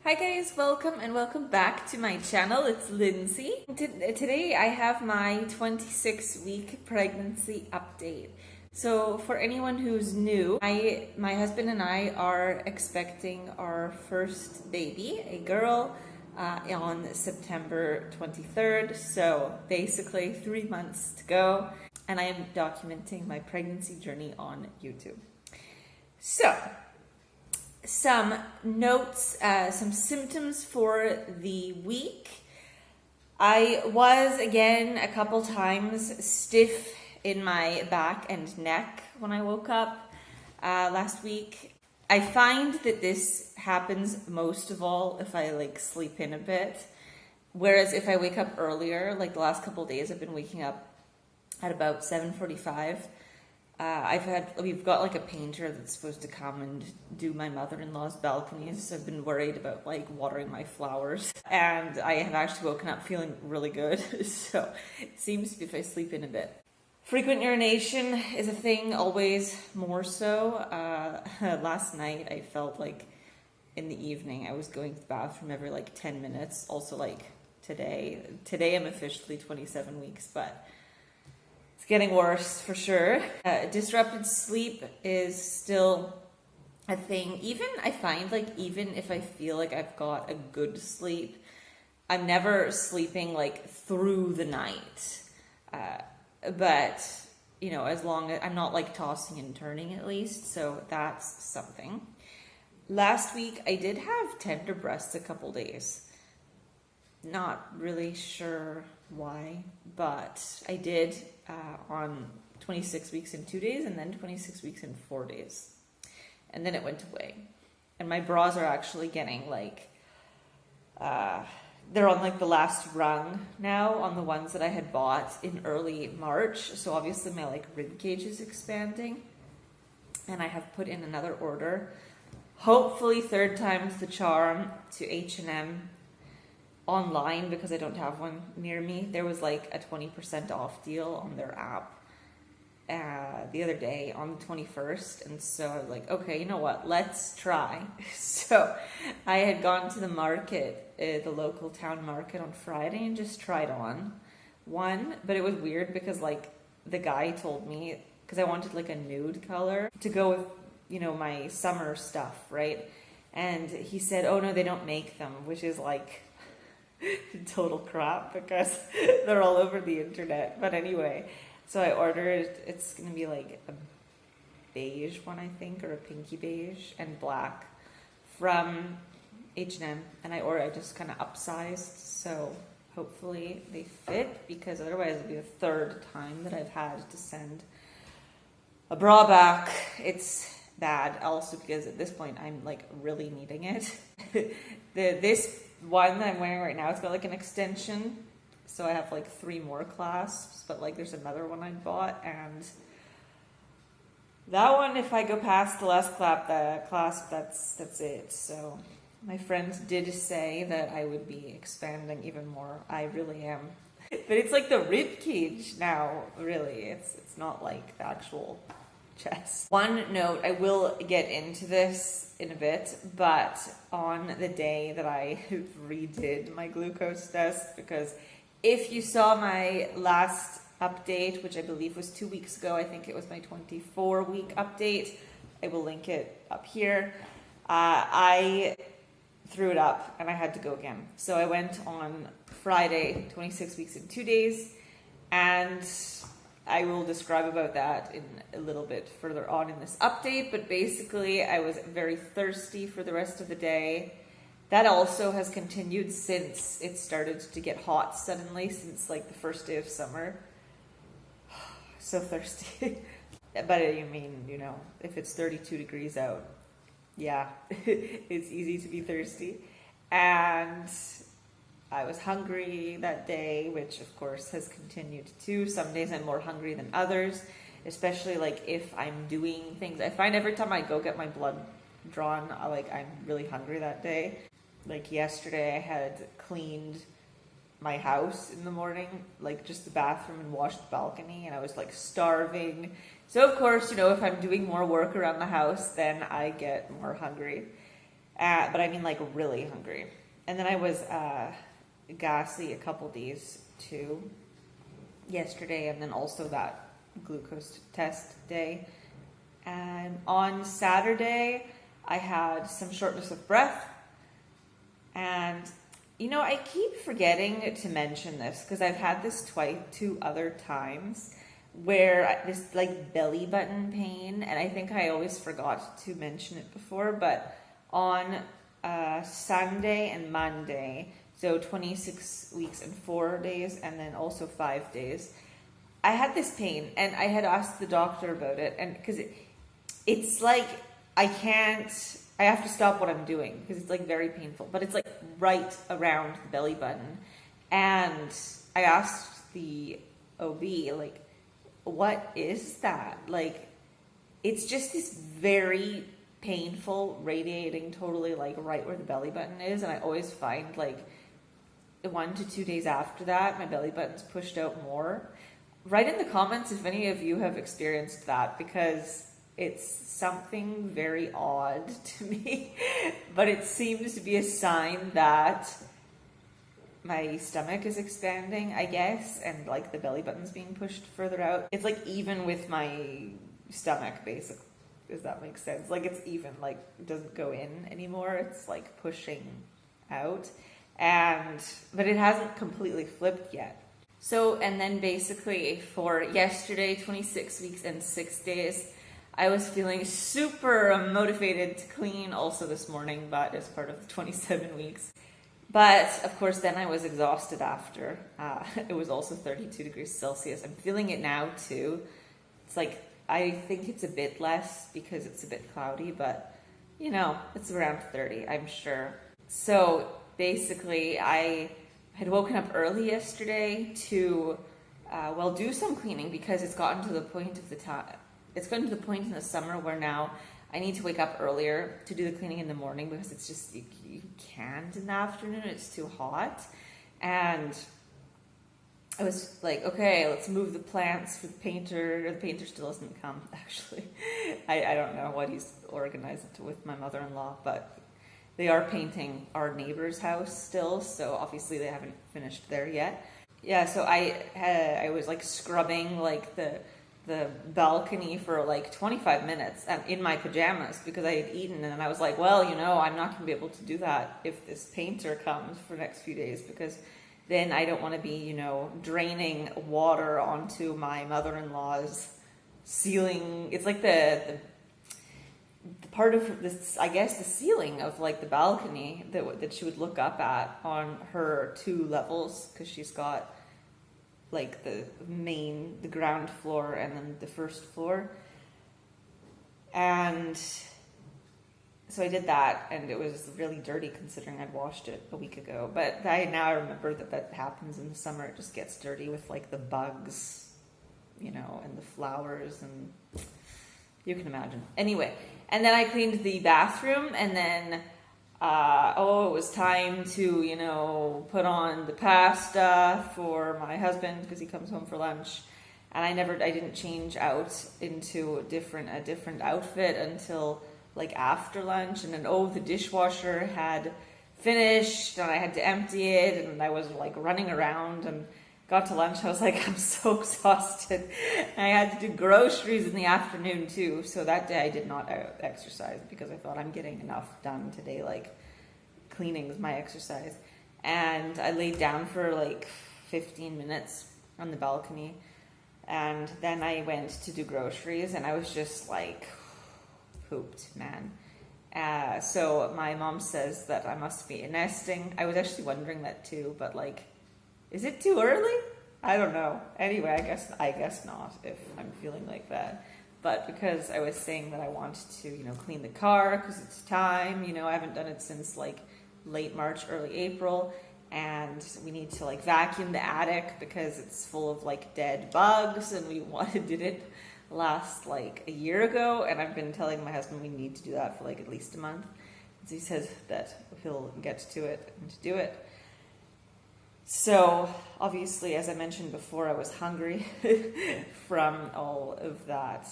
Hi guys, welcome and welcome back to my channel. It's Lindsay. Today I have my 26-week pregnancy update. So for anyone who's new, my husband and I are expecting our first baby, a girl, on September 23rd. So basically 3 months to go, and I am documenting my pregnancy journey on YouTube. So some notes, some symptoms for the week. I was again a couple times stiff in my back and neck when I woke up last week. I find that this happens most of all if I sleep in a bit. Whereas if I wake up earlier, like the last couple of days I've been waking up at about 7:45. We've got like a painter that's supposed to come and do my mother-in-law's balconies. So I've been worried about watering my flowers, and I have actually woken up feeling really good. So it seems to be if I sleep in a bit. Frequent urination is a thing, always more so. Last night I felt like in the evening I was going to the bathroom every 10 minutes. Also today I'm officially 27 weeks, but it's getting worse for sure. Disrupted sleep is still a thing. Even I find even if I feel like I've got a good sleep, I'm never sleeping through the night. But as long as I'm not tossing and turning at least, so that's something. Last week I did have tender breasts a couple days. Not really sure why, but I did on 26 weeks in 2 days and then 26 weeks in 4 days. And then it went away. And my bras are actually getting they're on the last rung now on the ones that I had bought in early March. So obviously my rib cage is expanding, and I have put in another order. Hopefully third time's the charm to H&M online, because I don't have one near me. There was a 20% off deal on their app the other day on the 21st, and so I was okay, you know what, let's try. So I had gone to the market, the local town market on Friday, and just tried on one, but it was weird because the guy told me, because I wanted a nude color to go with my summer stuff, right? And he said, oh no, they don't make them, which is total crap because they're all over the internet. But anyway, so I ordered, it's gonna be a beige one, I think, or a pinky beige and black from H&M, and I just kind of upsized, so hopefully they fit, because otherwise it'll be the third time that I've had to send a bra back. It's bad also because at this point I'm really needing it. This one that I'm wearing right now, it's got an extension, so I have 3 more clasps, but there's another one I bought, and that one, if I go past the last clasp, that's it. So my friend did say that I would be expanding even more. I really am. But it's the rib cage now, really. It's not the actual chest. One note, I will get into this in a bit, but on the day that I redid my glucose test, because if you saw my last update, which I believe was 2 weeks ago, I think it was my 24-week update, I will link it up here, I threw it up and I had to go again. So I went on Friday, 26 weeks in 2 days, and I will describe about that in a little bit further on in this update, but basically I was very thirsty for the rest of the day. That also has continued since it started to get hot suddenly, since the first day of summer. So thirsty. But I mean, if it's 32 degrees out, yeah, it's easy to be thirsty. And I was hungry that day, which of course has continued too. Some days I'm more hungry than others, especially if I'm doing things. I find every time I go get my blood drawn, I'm really hungry that day. Yesterday I had cleaned my house in the morning, just the bathroom, and washed the balcony, and I was starving. So of course, if I'm doing more work around the house, then I get more hungry. But I mean like really hungry. And then I was gassy a couple days too, yesterday, and then also that glucose test day. And on Saturday, I had some shortness of breath. And, I keep forgetting to mention this because I've had this two other times where this like belly button pain, and I think I always forgot to mention it before, but on Sunday and Monday, so 26 weeks and 4 days, and then also 5 days, I had this pain, and I had asked the doctor about it, and because it's like I have to stop what I'm doing because it's like very painful, but it's like right around the belly button. And I asked the OB, like, what is that? Like, it's just this very painful, radiating, totally like right where the belly button is. And I always find like 1 to 2 days after that, my belly button's pushed out more. Write in the comments if any of you have experienced that, because it's something very odd to me, but it seems to be a sign that my stomach is expanding, I guess, and like the belly button's being pushed further out. It's like even with my stomach, basically, does that make sense? Like it's even, like it doesn't go in anymore. It's like pushing out, but it hasn't completely flipped yet. So, and then basically for yesterday, 26 weeks and 6 days, I was feeling super motivated to clean also this morning, but as part of the 27 weeks. But of course, then I was exhausted after. It was also 32 degrees Celsius. I'm feeling it now too. It's like, I think it's a bit less because it's a bit cloudy, but it's around 30, I'm sure. So basically, I had woken up early yesterday to, do some cleaning because it's gotten to the point of the time. It's gotten to the point in the summer where now I need to wake up earlier to do the cleaning in the morning because it's just, you can't in the afternoon, it's too hot. And I was like, okay, let's move the plants for the painter. The painter still hasn't come, actually. I don't know what he's organized with my mother-in-law, but they are painting our neighbor's house still, so obviously they haven't finished there yet. Yeah, so I was like scrubbing like the balcony for like 25 minutes in my pajamas because I had eaten, and then I was like, well, I'm not going to be able to do that if this painter comes for the next few days, because then I don't want to be, draining water onto my mother-in-law's ceiling. It's like the part of this, I guess, the ceiling of like the balcony that she would look up at on her 2 levels, because she's got like the ground floor and then the first floor. And so I did that, and it was really dirty considering I'd washed it a week ago. But I remember that happens in the summer. It just gets dirty with like the bugs, and the flowers, and you can imagine. Anyway, and then I cleaned the bathroom, and then it was time to, put on the pasta for my husband because he comes home for lunch. And I didn't change out into a different outfit until like after lunch. And then, the dishwasher had finished and I had to empty it, and I was like running around, and got to lunch. I was like, I'm so exhausted. And I had to do groceries in the afternoon too. So that day I did not exercise because I thought I'm getting enough done today. Like cleaning is my exercise. And I laid down for like 15 minutes on the balcony. And then I went to do groceries, and I was just like pooped, man. So my mom says that I must be nesting. I was actually wondering that too, but like, is it too early? I don't know. Anyway, I guess not if I'm feeling like that. But because I was saying that I wanted to, clean the car because it's time, I haven't done it since like late March, early April. And we need to like vacuum the attic because it's full of like dead bugs, and we did it last like a year ago. And I've been telling my husband we need to do that for like at least a month. So he says that he'll get to it and to do it. So, obviously, as I mentioned before, I was hungry from all of that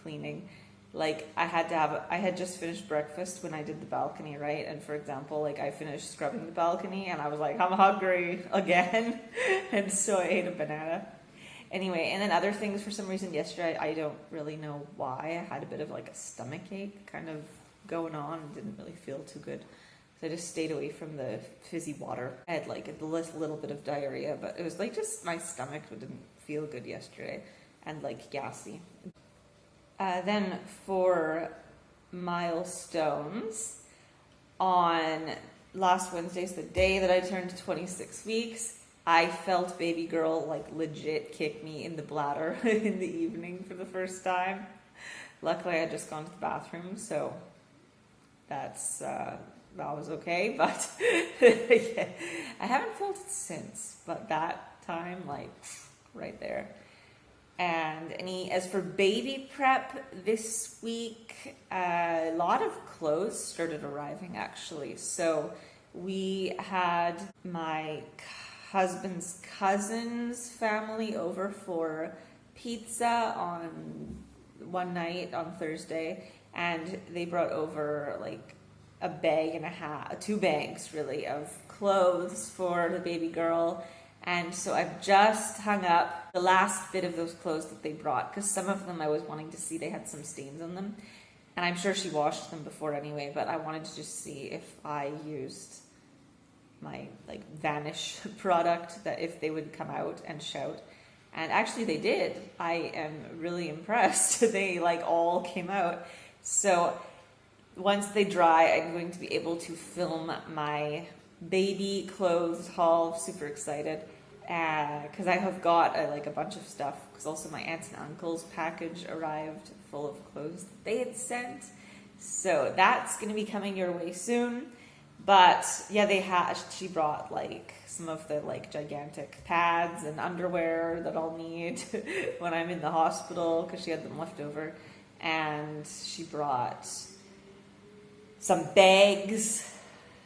cleaning. like I had just finished breakfast when I did the balcony, right? And for example, like I finished scrubbing the balcony and I was like, I'm hungry again. And so I ate a banana. Anyway, and then other things, for some reason yesterday, I don't really know why, I had a bit of like a stomach ache kind of going on and didn't really feel too good. So I just stayed away from the fizzy water. I had like a little bit of diarrhea, but it was like just my stomach didn't feel good yesterday and like gassy. Then for milestones, on last Wednesday, so the day that I turned 26 weeks, I felt baby girl like legit kick me in the bladder in the evening for the first time. Luckily, I had just gone to the bathroom, so that was okay. But yeah, I haven't felt it since. But that time, like right there. And as for baby prep this week, a lot of clothes started arriving actually. So we had my husband's cousin's family over for pizza on one night on Thursday, and they brought over like a bag and a half, 2 bags really, of clothes for the baby girl. And so I've just hung up the last bit of those clothes that they brought, because some of them I was wanting to see, they had some stains on them. And I'm sure she washed them before anyway, but I wanted to just see if I used my like Vanish product, that if they would come out and shout. And actually they did. I am really impressed. They like all came out. So once they dry, I'm going to be able to film my baby clothes haul. Super excited because I have got like a bunch of stuff, because also my aunt and uncle's package arrived full of clothes that they had sent, so that's going to be coming your way soon. But yeah, she brought like some of the like gigantic pads and underwear that I'll need when I'm in the hospital, because she had them left over, and she brought some bags.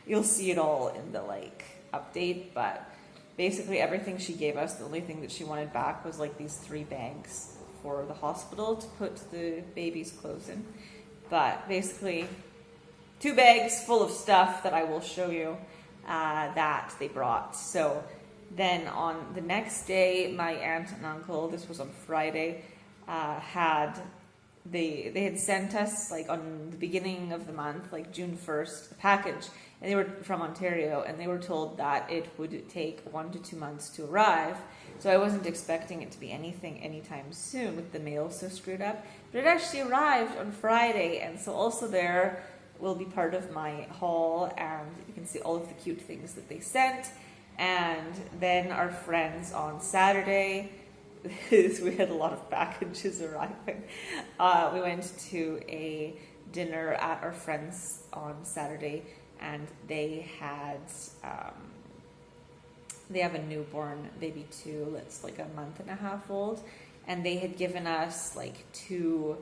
You'll see it all in the like update, but basically everything she gave us, the only thing that she wanted back was like these 3 bags for the hospital to put the baby's clothes in. But basically 2 bags full of stuff that I will show you that they brought. So then on the next day, my aunt and uncle, this was on Friday, they had sent us like on the beginning of the month, like June 1st, a package, and they were from Ontario, and they were told that it would take 1 to 2 months to arrive. So I wasn't expecting it to be anything anytime soon with the mail so screwed up, but it actually arrived on Friday, and so also there will be part of my haul, and you can see all of the cute things that they sent. And then our friends on Saturday, we had a lot of packages arriving. We went to a dinner at our friends on Saturday, and they have a newborn baby too, that's like a month and a half old, and they had given us like 2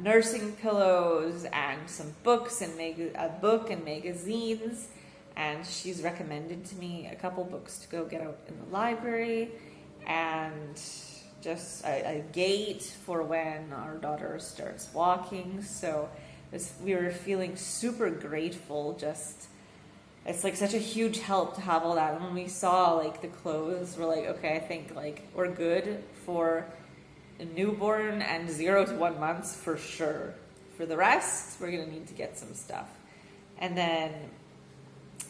nursing pillows and some books and a book and magazines, and she's recommended to me a couple books to go get out in the library, and just a gate for when our daughter starts walking. So we were feeling super grateful. Just, it's like such a huge help to have all that. And when we saw like the clothes, we're like, okay, I think like we're good for a newborn and 0 to 1 months for sure. For the rest, we're gonna need to get some stuff. And then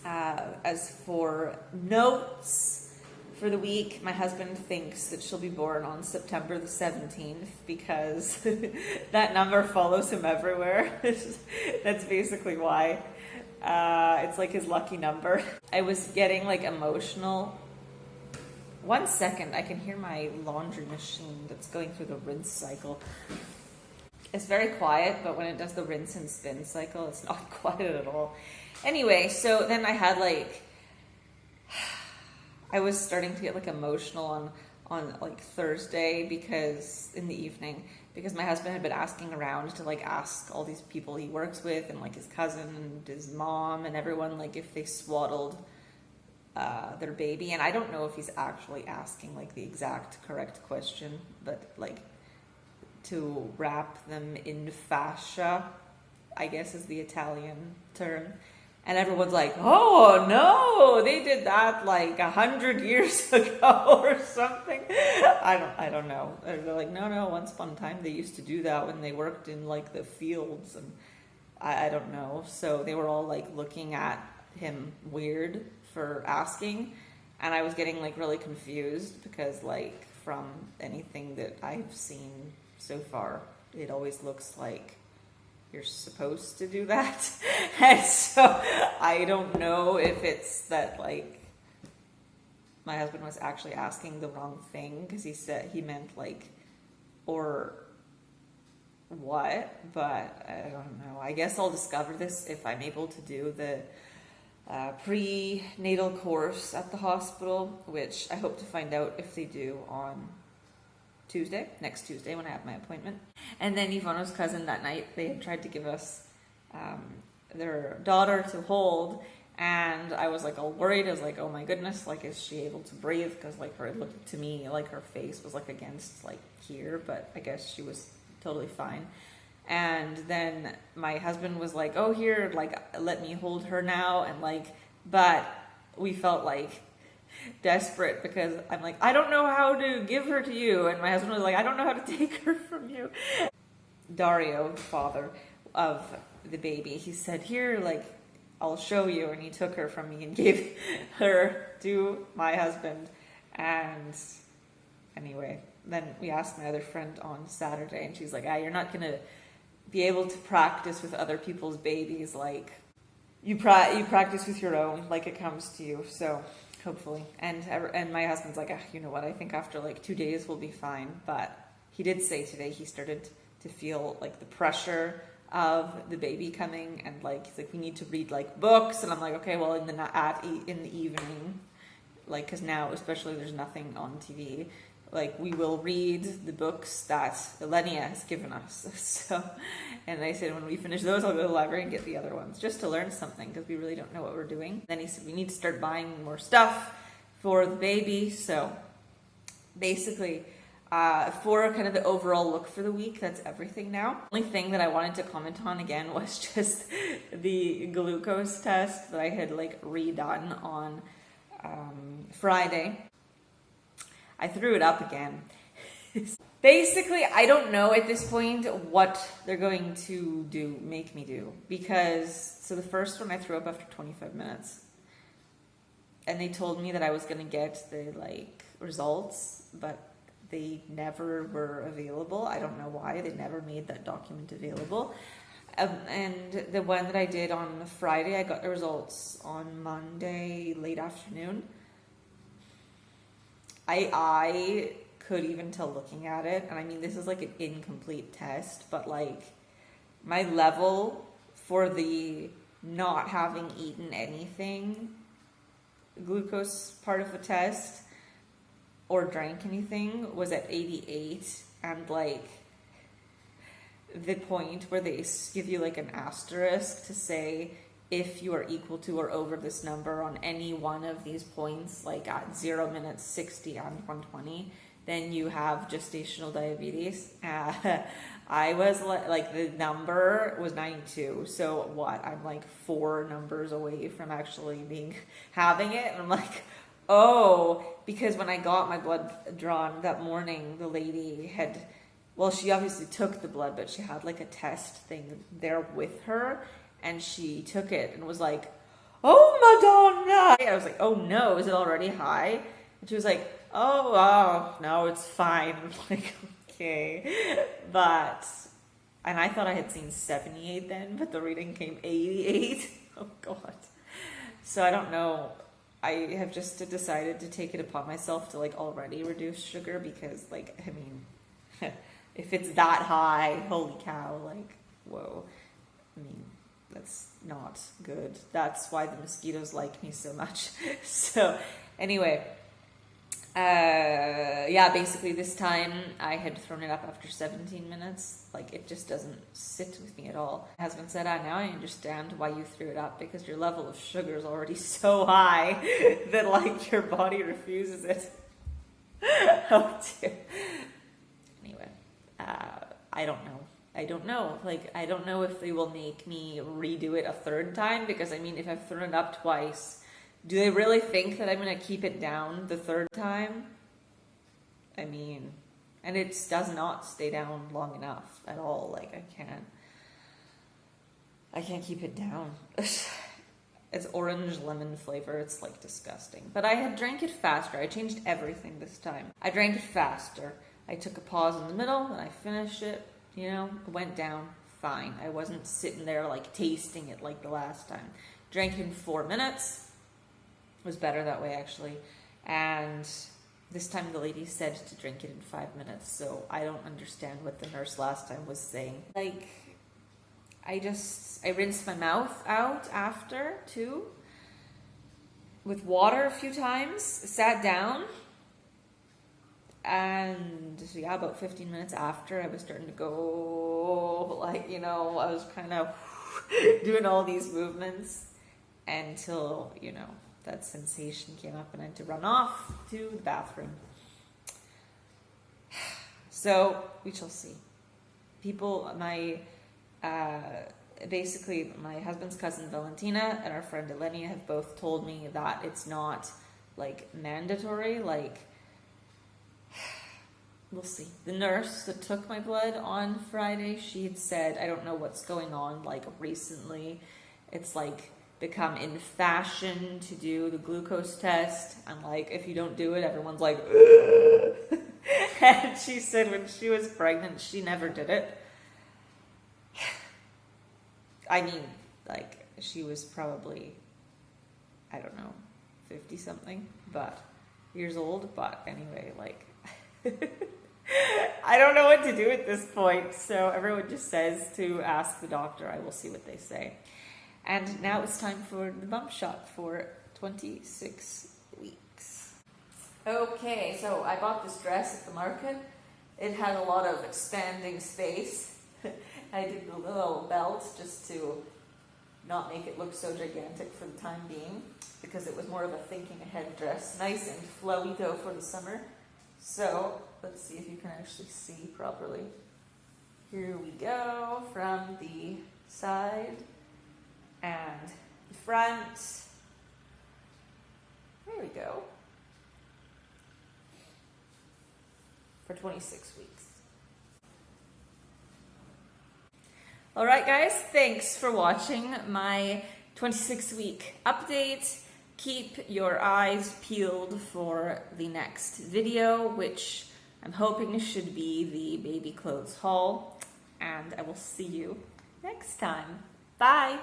as for notes for the week, my husband thinks that she'll be born on September the 17th because that number follows him everywhere. That's basically why. It's like his lucky number. I was getting like emotional. 1 second, I can hear my laundry machine that's going through the rinse cycle. It's very quiet, but when it does the rinse and spin cycle, it's not quiet at all. Anyway, so then I had like, I was starting to get like emotional on like Thursday, because in the evening, because my husband had been asking around to like ask all these people he works with and like his cousin and his mom and everyone like if they swaddled their baby. And I don't know if he's actually asking like the exact correct question, but like to wrap them in fascia, I guess is the Italian term. And everyone's like, oh no, they did that like 100 years ago or something. I don't know. They're like, no, once upon a time they used to do that when they worked in like the fields, and I don't know. So they were all like looking at him weird for asking, and I was getting like really confused because like from anything that I've seen so far, it always looks like you're supposed to do that. And so I don't know if it's that like my husband was actually asking the wrong thing, because he said he meant like or what, but I don't know. I guess I'll discover this if I'm able to do the prenatal course at the hospital, which I hope to find out if they do on next Tuesday when I have my appointment. And then Ivano's cousin that night, they had tried to give us their daughter to hold, and I was like all worried. I was like, oh my goodness, like is she able to breathe? Because like it looked to me like her face was like against like here, but I guess she was totally fine. And then my husband was like, oh here, like let me hold her now, and like, but we felt like desperate because I'm like, I don't know how to give her to you, and my husband was like, I don't know how to take her from you. Dario, the father of the baby, he said, here, like I'll show you, and he took her from me and gave her to my husband. And anyway, then we asked my other friend on Saturday, and she's like, you're not gonna be able to practice with other people's babies, like you practice with your own, like it comes to you. So hopefully. And my husband's like, you know what, I think after like 2 days we'll be fine. But he did say today he started to feel like the pressure of the baby coming, and like he's like, we need to read like books. And I'm like, okay, well in the evening, like, because now especially there's nothing on TV, like we will read the books that Elenia has given us. So, and I said when we finish those, I'll go to the library and get the other ones just to learn something, because we really don't know what we're doing. Then he said we need to start buying more stuff for the baby. So basically, for kind of the overall look for the week, that's everything now. The only thing that I wanted to comment on again was just the glucose test that I had like redone on Friday. I threw it up again. Basically, I don't know at this point what they're going to make me do, because so the first one I threw up after 25 minutes, and they told me that I was going to get the like results, but they never were available. I don't know why. They never made that document available. And the one that I did on Friday, I got the results on Monday late afternoon. I could even tell looking at it, and I mean this is like an incomplete test, but like my level for the not having eaten anything glucose part of the test or drank anything was at 88, and like the point where they give you like an asterisk to say if you are equal to or over this number on any one of these points, like at 0 minutes, 60, and 120, then you have gestational diabetes. I was like the number was 92. So what? I'm like 4 numbers away from actually having it. And I'm like, oh, because when I got my blood drawn that morning, the lady had, well, she obviously took the blood, but she had like a test thing there with her. And she took it and was like, oh, Madonna. I was like, oh no, is it already high? And she was like, oh, no, it's fine. I'm like, okay. But, and I thought I had seen 78 then, but the reading came 88. Oh God. So I don't know. I have just decided to take it upon myself to like already reduce sugar, because like, I mean, if it's that high, holy cow, like, whoa. I mean, that's not good. That's why the mosquitoes like me so much. So anyway, yeah, basically this time I had thrown it up after 17 minutes. Like it just doesn't sit with me at all. My husband said, now I understand why you threw it up, because your level of sugar is already so high that like your body refuses it. Oh dear. Anyway, I don't know. I don't know. Like, I don't know if they will make me redo it a third time, because I mean, if I've thrown it up twice, do they really think that I'm going to keep it down the third time? I mean, and it does not stay down long enough at all. Like, I can't keep it down. It's orange lemon flavor. It's like disgusting. But I had drank it faster. I changed everything this time. I drank it faster. I took a pause in the middle and I finished it. You know, it went down fine. I wasn't sitting there like tasting it like the last time. Drank it in 4 minutes. It was better that way, actually. And this time the lady said to drink it in 5 minutes. So I don't understand what the nurse last time was saying. Like, I rinsed my mouth out after too, with water a few times, sat down, and yeah, about 15 minutes after, I was starting to go, like, you know, I was kind of doing all these movements until, you know, that sensation came up and I had to run off to the bathroom. So we shall see. Basically, my husband's cousin Valentina and our friend Eleni have both told me that it's not like mandatory. Like, we'll see. The nurse that took my blood on Friday, she had said, I don't know what's going on, like recently it's like become in fashion to do the glucose test, and like if you don't do it, everyone's like and she said when she was pregnant she never did it. I mean, like, she was probably, I don't know, 50 something, but years old. But anyway, like, I don't know what to do at this point. So everyone just says to ask the doctor. I will see what they say. And now it's time for the bump shot for 26 weeks. Okay, so I bought this dress at the market. It had a lot of expanding space. I did the little belt just to not make it look so gigantic for the time being, because it was more of a thinking ahead dress. Nice and flowy though for the summer. So let's see if you can actually see properly. Here we go, from the side and the front. There we go. For 26 weeks. All right, guys, thanks for watching my 26-week update. Keep your eyes peeled for the next video, which I'm hoping should be the baby clothes haul. And I will see you next time. Bye.